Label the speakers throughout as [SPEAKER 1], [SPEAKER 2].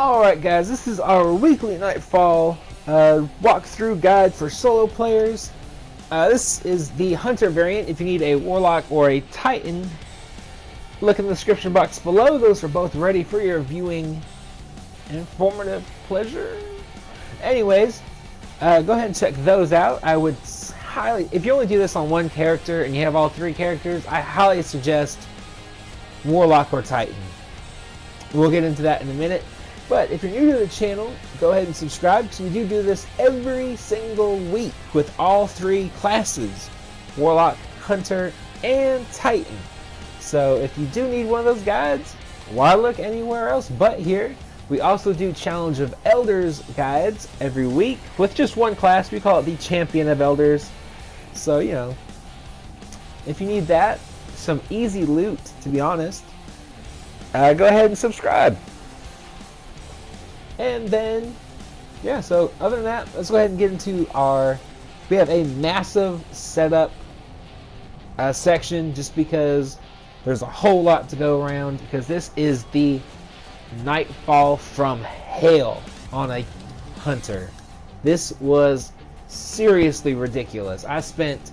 [SPEAKER 1] Alright guys, this is our weekly Nightfall walkthrough guide for solo players. This is the Hunter variant. If you need a Warlock or a Titan, look in the description box below. Those are both ready for your viewing informative pleasure. Anyways, go ahead and check those out. I would highly, if you only do this on one character and you have all three characters, I highly suggest Warlock or Titan. We'll get into that in a minute. But if you're new to the channel, go ahead and subscribe because we do this every single week with all three classes, Warlock, Hunter, and Titan. So if you do need one of those guides, why look anywhere else but here? We also do Challenge of Elders guides every week with just one class. We call it the Champion of Elders. So, you know, if you need that, some easy loot, to be honest, go ahead and subscribe. And then, yeah, so other than that, let's go ahead and get into we have a massive setup section just because there's a whole lot to go around, because this is the Nightfall from hell on a Hunter. This was seriously ridiculous. I spent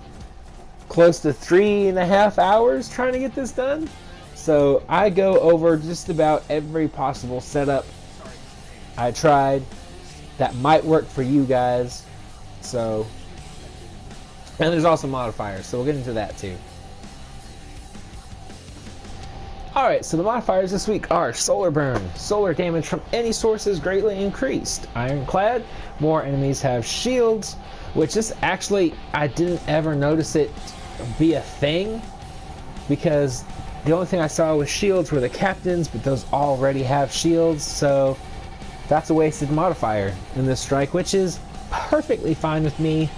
[SPEAKER 1] close to 3.5 hours trying to get this done. So I go over just about every possible setup I tried that might work for you guys. So, and there's also modifiers, so we'll get into that too. Alright, so the modifiers this week are Solar Burn. Solar damage from any source is greatly increased. Ironclad, more enemies have shields, which is actually, I didn't ever notice it be a thing, because the only thing I saw was shields were the captains, but those already have shields, so that's a wasted modifier in this strike, which is perfectly fine with me.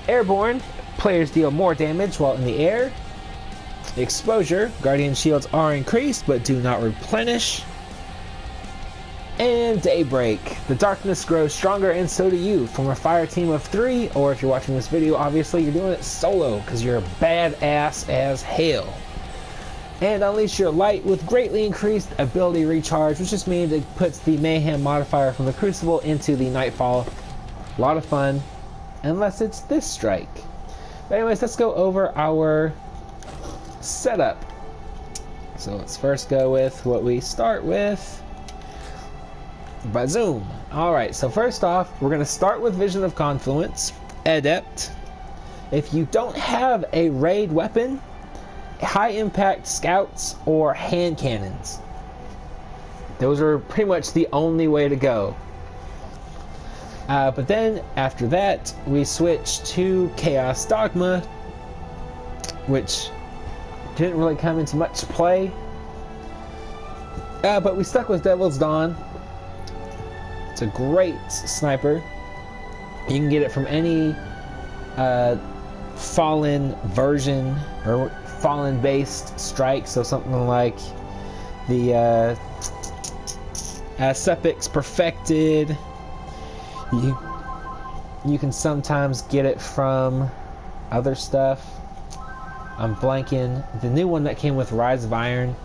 [SPEAKER 1] Airbourne, players deal more damage while in the air. Exposure, guardian shields are increased but do not replenish. And Daybreak, the darkness grows stronger and so do you. From a fire team of 3, or if you're watching this video, obviously you're doing it solo because you're a badass as hell. And unleash your light with greatly increased ability recharge, which just means it puts the mayhem modifier from the Crucible into the Nightfall. A lot of fun, unless it's this strike. But anyways, let's go over our setup. So let's first go with what we start with. Bazoom. Alright, so first off, we're going to start with Vision of Confluence, Adept. If you don't have a raid weapon, high impact scouts or hand cannons. Those are pretty much the only way to go. But then after that, we switch to Chaos Dogma, which didn't really come into much play. But we stuck with Devil's Dawn. It's a great sniper. You can get it from any Fallen version or Fallen based strike, so something like the Sepix Perfected. You can sometimes get it from other stuff. I'm blanking. The new one that came with Rise of Iron.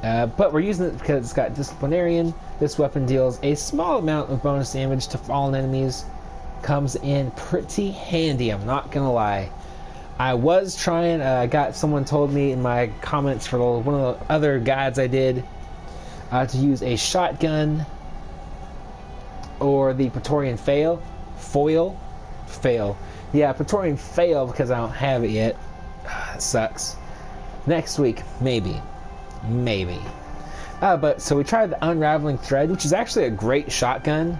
[SPEAKER 1] But we're using it because it's got Disciplinarian. This weapon deals a small amount of bonus damage to fallen enemies. Comes in pretty handy, I'm not gonna lie. I was trying, someone told me in my comments for one of the other guides I did to use a shotgun or the Praetorian Fail. Yeah, Praetorian Fail, because I don't have it yet. It sucks. Next week, maybe. But so we tried the Unraveling Thread, which is actually a great shotgun.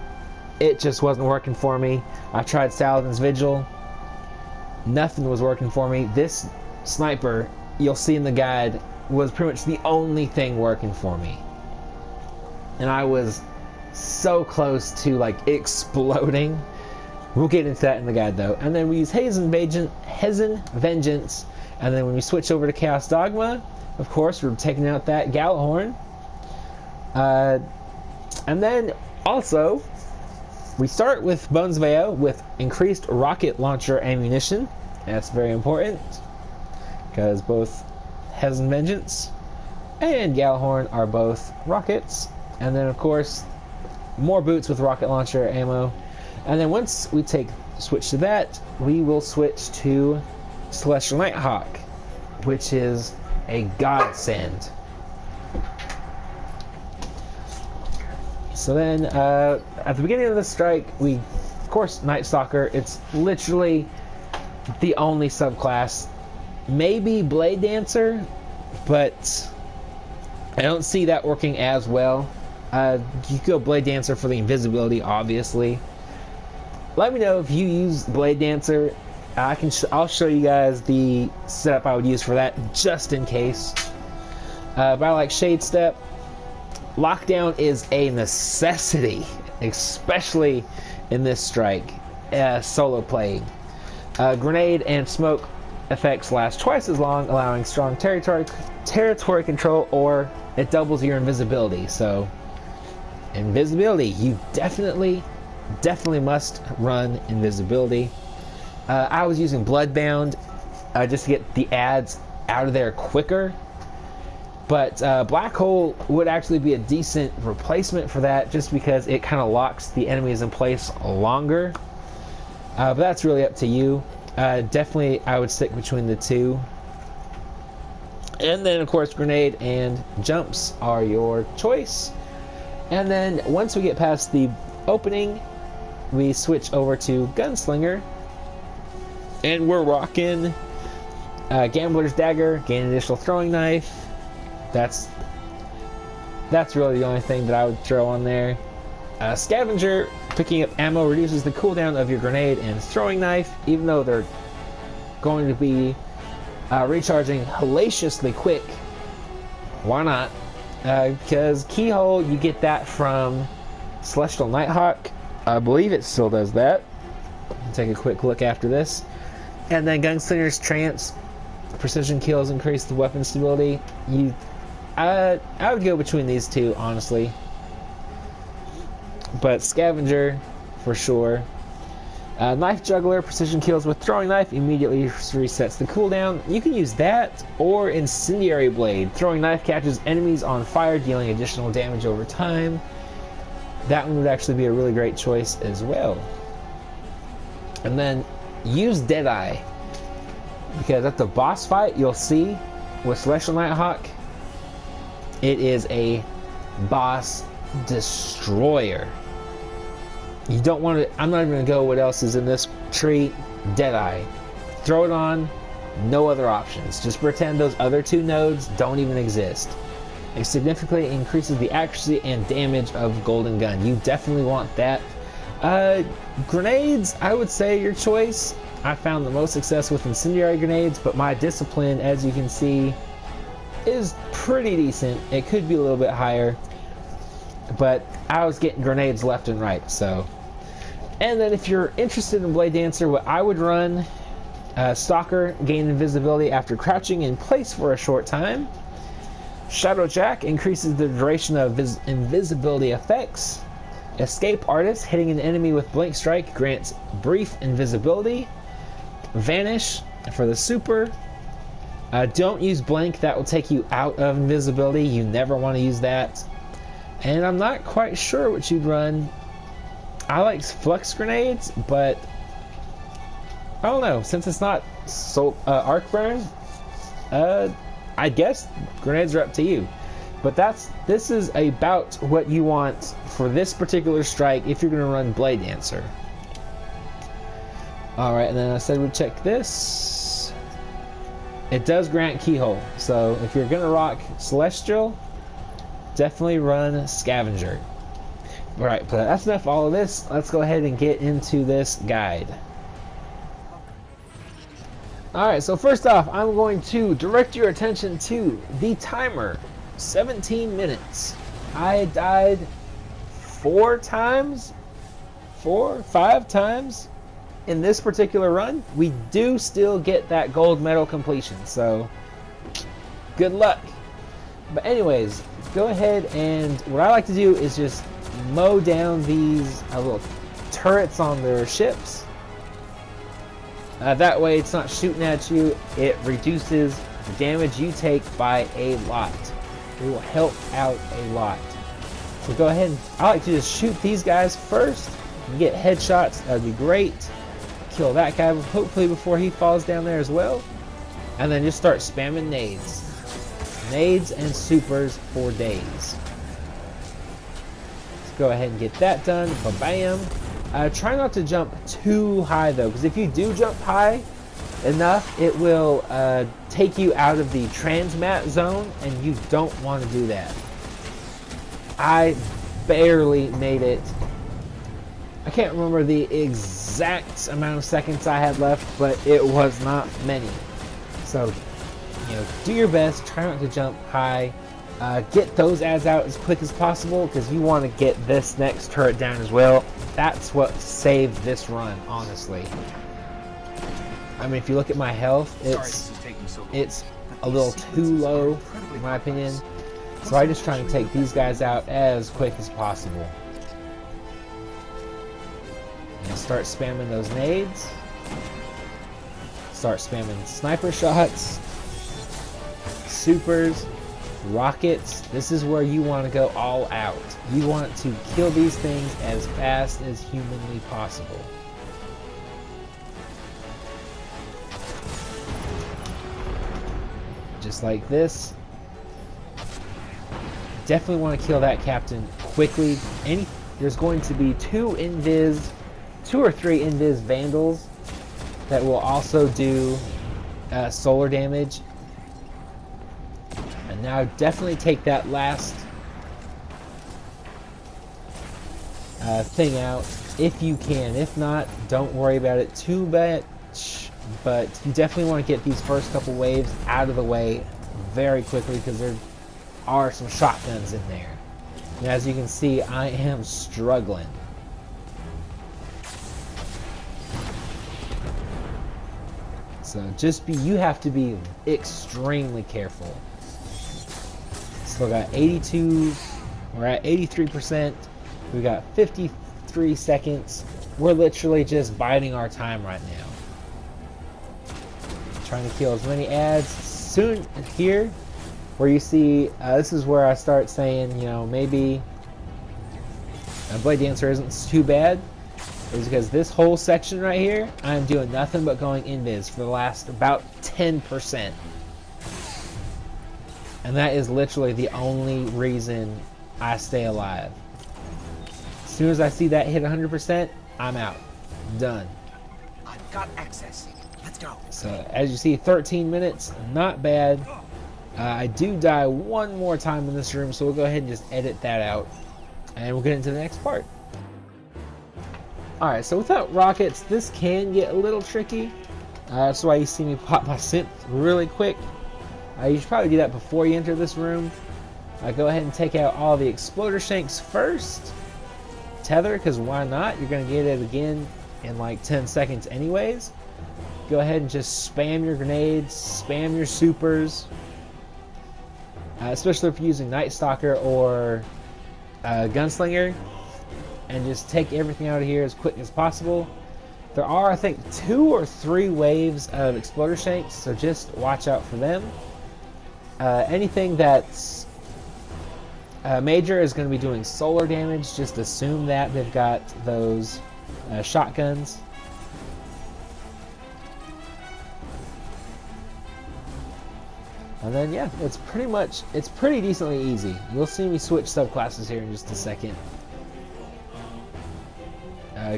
[SPEAKER 1] It just wasn't working for me. I tried Saladin's Vigil. Nothing was working for me. This sniper, you'll see in the guide, was pretty much the only thing working for me. And I was so close to like exploding. We'll get into that in the guide though. And then we use Hazen Vengeance. And then when we switch over to Chaos Dogma, of course, we're taking out that Gallahorn. And then also, we start with Bones of AO with increased rocket launcher ammunition. That's very important, because both Hazen Vengeance and Gjallarhorn are both rockets. And then of course more boots with rocket launcher ammo. And then once we switch to that, we will switch to Celestial Nighthawk, which is a godsend. So then at the beginning of the strike, we of course Night Stalker. It's literally the only subclass. Maybe Blade Dancer, but I don't see that working as well. You go Blade Dancer for the invisibility, obviously. Let me know if you use Blade Dancer. I'll show you guys the setup I would use for that, just in case. But I like Shade Step. Lockdown is a necessity, especially in this strike, solo playing. Grenade and smoke effects last twice as long, allowing strong territory control, or it doubles your invisibility. So invisibility, you definitely must run invisibility. I was using Bloodbound just to get the ads out of there quicker, but Black Hole would actually be a decent replacement for that, just because it kind of locks the enemies in place longer. But that's really up to you. Definitely I would stick between the two. And then of course Grenade and Jumps are your choice. And then once we get past the opening, we switch over to Gunslinger, and we're rocking Gambler's Dagger, gain additional throwing knife. That's really the only thing that I would throw on there. Scavenger, picking up ammo reduces the cooldown of your grenade and throwing knife, even though they're going to be recharging hellaciously quick. Why not? Because Keyhole, you get that from Celestial Nighthawk. I believe it still does that. I'll take a quick look after this. And then Gunslinger's Trance, precision kills increase the weapon stability. I would go between these two, honestly. But Scavenger, for sure. Knife Juggler, precision kills with throwing knife, immediately resets the cooldown. You can use that, or Incendiary Blade. Throwing knife catches enemies on fire, dealing additional damage over time. That one would actually be a really great choice as well. And then use Deadeye, because at the boss fight, you'll see with Celestial Nighthawk, it is a boss destroyer. You don't want to, I'm not even going to go what else is in this tree. Deadeye. Throw it on, no other options. Just pretend those other two nodes don't even exist. It significantly increases the accuracy and damage of Golden Gun. You definitely want that. Grenades, I would say your choice. I found the most success with incendiary grenades, but my discipline, as you can see, is pretty decent. It could be a little bit higher, but I was getting grenades left and right. So, and then if you're interested in Blade Dancer, what I would run, Stalker, gain invisibility after crouching in place for a short time. Shadow Jack increases the duration of invisibility effects. Escape Artist, hitting an enemy with Blink Strike grants brief invisibility. Vanish for the super. Don't use Blink, that will take you out of invisibility. You never want to use that. And I'm not quite sure what you'd run. I like Flux Grenades, but I don't know. Since it's not Arc Burn, I guess grenades are up to you. But this is about what you want for this particular strike if you're going to run Blade Dancer. Alright, and then I said we'd check this. It does grant Keyhole. So if you're going to rock Celestial, definitely run Scavenger. Alright, but that's enough of all of this. Let's go ahead and get into this guide. Alright, so first off, I'm going to direct your attention to the timer. 17 minutes. I died 5 times in this particular run. We do still get that gold medal completion, so good luck. But anyways, go ahead, and what I like to do is just mow down these little turrets on their ships. That way it's not shooting at you. It reduces the damage you take by a lot. It will help out a lot. So go ahead and I like to just shoot these guys first and get headshots. That would be great. Kill that guy hopefully before he falls down there as well. And then just start spamming nades. Nades and supers for days. Let's go ahead and get that done. Ba-bam. Try not to jump too high though, because if you do jump high enough, it will take you out of the transmat zone, and you don't want to do that. I barely made it. I can't remember the exact amount of seconds I had left, but it was not many. So, you know, do your best. Try not to jump high. Get those ads out as quick as possible, because you want to get this next turret down as well. That's what saved this run, honestly. I mean, if you look at my health, it's a little too low, in my opinion. So I just try to take these guys out as quick as possible. And start spamming those nades. Start spamming sniper shots, supers, rockets. This is where you want to go all out. You want to kill these things as fast as humanly possible. Just like this. Definitely want to kill that captain quickly. There's going to be two or three invis vandals that will also do solar damage. And now definitely take that last thing out if you can. If not, don't worry about it too much. But you definitely want to get these first couple waves out of the way very quickly, because there are some shotguns in there. And as you can see, I am struggling. So you have to be extremely careful. Still got 82, we're at 83%. We got 53 seconds. We're literally just biding our time right now. Trying to kill as many ads. Soon here, where you see, this is where I start saying, you know, maybe BLADEDANCER isn't too bad. Is because this whole section right here, I'm doing nothing but going invis for the last about 10%. And that is literally the only reason I stay alive. As soon as I see that hit 100%, I'm out. Done.
[SPEAKER 2] I've got access. Let's go.
[SPEAKER 1] So as you see, 13 minutes, not bad. I do die one more time in this room, so we'll go ahead and just edit that out. And we'll get into the next part. Alright, so without rockets, this can get a little tricky. That's why you see me pop my synth really quick. You should probably do that before you enter this room. Go ahead and take out all the exploder shanks first. Tether, because why not? You're going to get it again in like 10 seconds anyways. Go ahead and just spam your grenades, spam your supers. Especially if you're using Night Stalker or Gunslinger. And just take everything out of here as quick as possible. There are, I think, 2 or 3 waves of exploder shanks, so just watch out for them. Anything that's major is going to be doing solar damage. Just assume that they've got those shotguns. And then yeah, it's pretty decently easy. You'll see me switch subclasses here in just a second.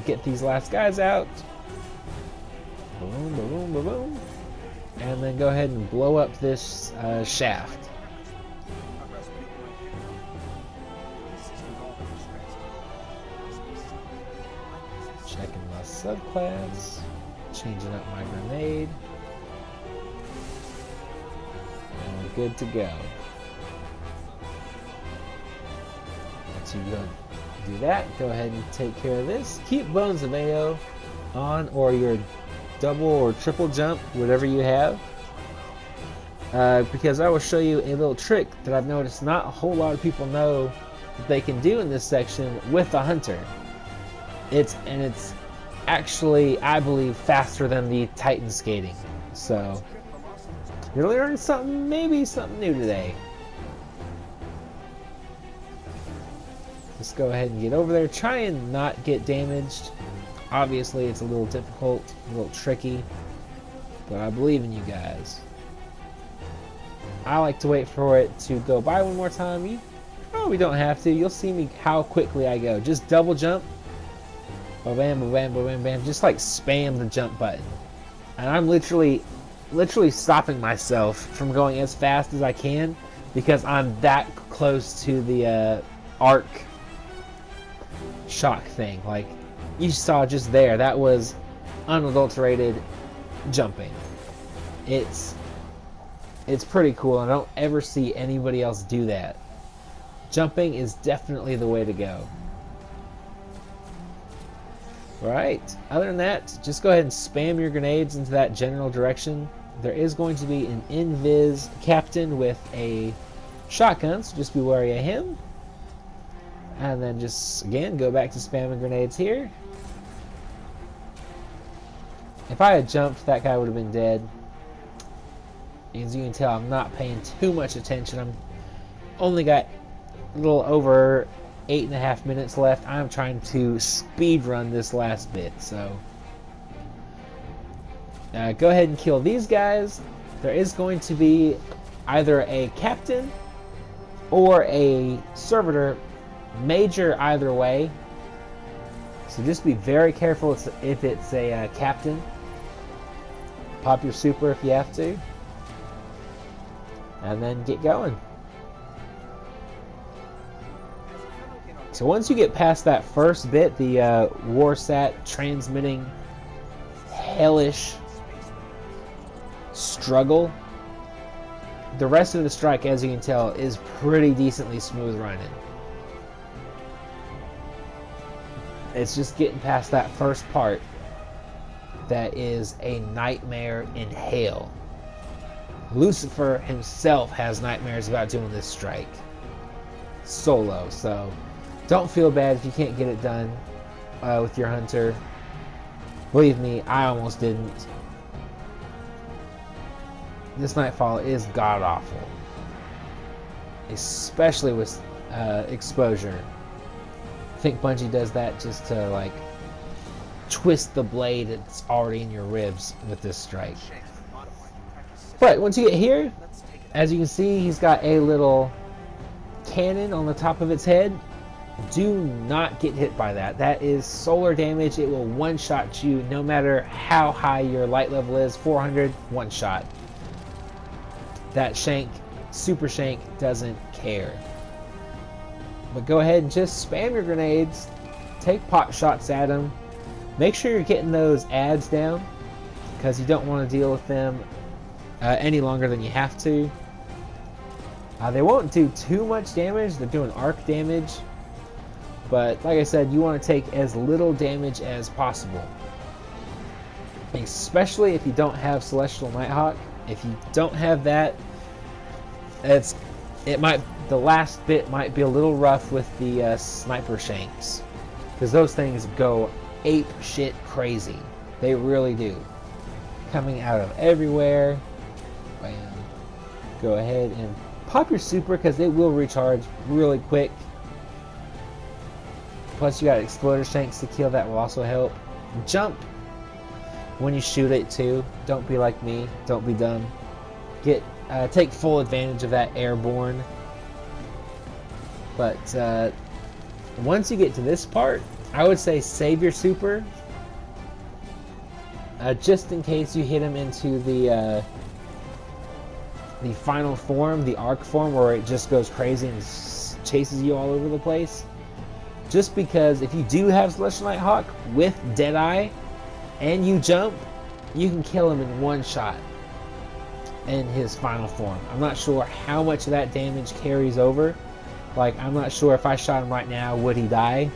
[SPEAKER 1] Get these last guys out. Boom, boom, boom, boom. And then go ahead and blow up this shaft. Checking my subclass. Changing up my grenade. And we're good to go. Once you go do that, go ahead and take care of this. Keep Bones of AO on, or your double or triple jump, whatever you have, because I will show you a little trick that I've noticed not a whole lot of people know that they can do in this section with the hunter. It's actually, I believe, faster than the Titan skating. So you're learning something, maybe something new today. Just go ahead and get over there. Try and not get damaged. Obviously, it's a little difficult, a little tricky, but I believe in you guys. I like to wait for it to go by one more time. You probably don't have to. You'll see me how quickly I go. Just double jump. Ba-bam, ba-bam, ba-bam, bam. Just like spam the jump button. And I'm literally stopping myself from going as fast as I can because I'm that close to the arc shock thing. Like you saw just there, that was unadulterated jumping. It's pretty cool, and I don't ever see anybody else do that. Jumping is definitely the way to go. Right. Other than that, just go ahead and spam your grenades into that general direction. There is going to be an invis captain with a shotgun, so just be wary of him. And then just, again, go back to spamming grenades here. If I had jumped, that guy would have been dead. As you can tell, I'm not paying too much attention. I'm only got a little over 8.5 minutes left. I'm trying to speed run this last bit, so go ahead and kill these guys. There is going to be either a captain or a servitor, major either way, so just be very careful if it's a captain. Pop your super if you have to, and then get going. So once you get past that first bit, the Warsat transmitting hellish struggle, the rest of the strike, as you can tell, is pretty decently smooth running. It's just getting past that first part that is a nightmare in hell. Lucifer himself has nightmares about doing this strike solo, so don't feel bad if you can't get it done with your hunter. Believe me, I almost didn't. This Nightfall is god-awful, especially with exposure. I think Bungie does that just to like twist the blade that's already in your ribs with this strike. But once you get here, as you can see, he's got a little cannon on the top of its head. Do not get hit by that. That is solar damage. It will one-shot you no matter how high your light level is. 400, one shot. That shank, super shank, doesn't care. But go ahead and just spam your grenades. Take pot shots at them. Make sure you're getting those ads down, because you don't want to deal with them any longer than you have to. They won't do too much damage. They're doing arc damage. But like I said, you want to take as little damage as possible. Especially if you don't have Celestial Nighthawk. If you don't have that, the last bit might be a little rough with the sniper shanks, because those things go ape shit crazy. They really do. Coming out of everywhere. Bam. Go ahead and pop your super, because it will recharge really quick. Plus you got exploder shanks to kill, that will also help. Jump when you shoot it too. Don't be like me. Don't be dumb. Take full advantage of that airborne. But once you get to this part, I would say save your super, just in case you hit him into the final form, the arc form, where it just goes crazy and chases you all over the place. Just because if you do have Celestial Nighthawk with Deadeye and you jump, you can kill him in one shot in his final form. I'm not sure how much of that damage carries over. Like, I'm not sure if I shot him right now, would he die?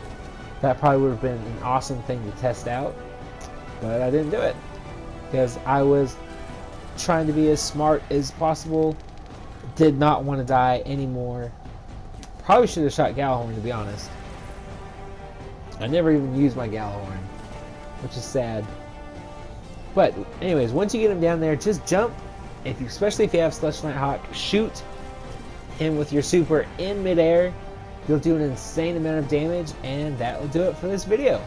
[SPEAKER 1] That probably would have been an awesome thing to test out. But I didn't do it, because I was trying to be as smart as possible. Did not want to die anymore. Probably should have shot Gallahorn, to be honest. I never even used my Gallahorn, which is sad. But anyways, once you get him down there, just jump. Especially if you have Celestial Nighthawk, shoot him with your super in midair. you'll do an insane amount of damage, and that will do it for this video.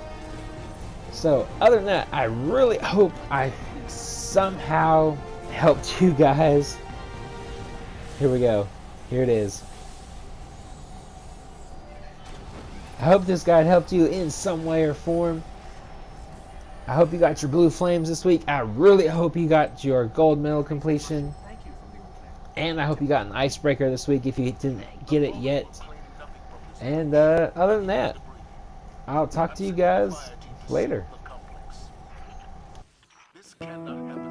[SPEAKER 1] So other than that, I really hope I somehow helped you guys. Here we go. Here it is. I hope this guide helped you in some way or form. I hope you got your blue flames this week. I really hope you got your gold medal completion. And I hope you got an icebreaker this week if you didn't get it yet. And other than that, I'll talk to you guys later. This cannot happen.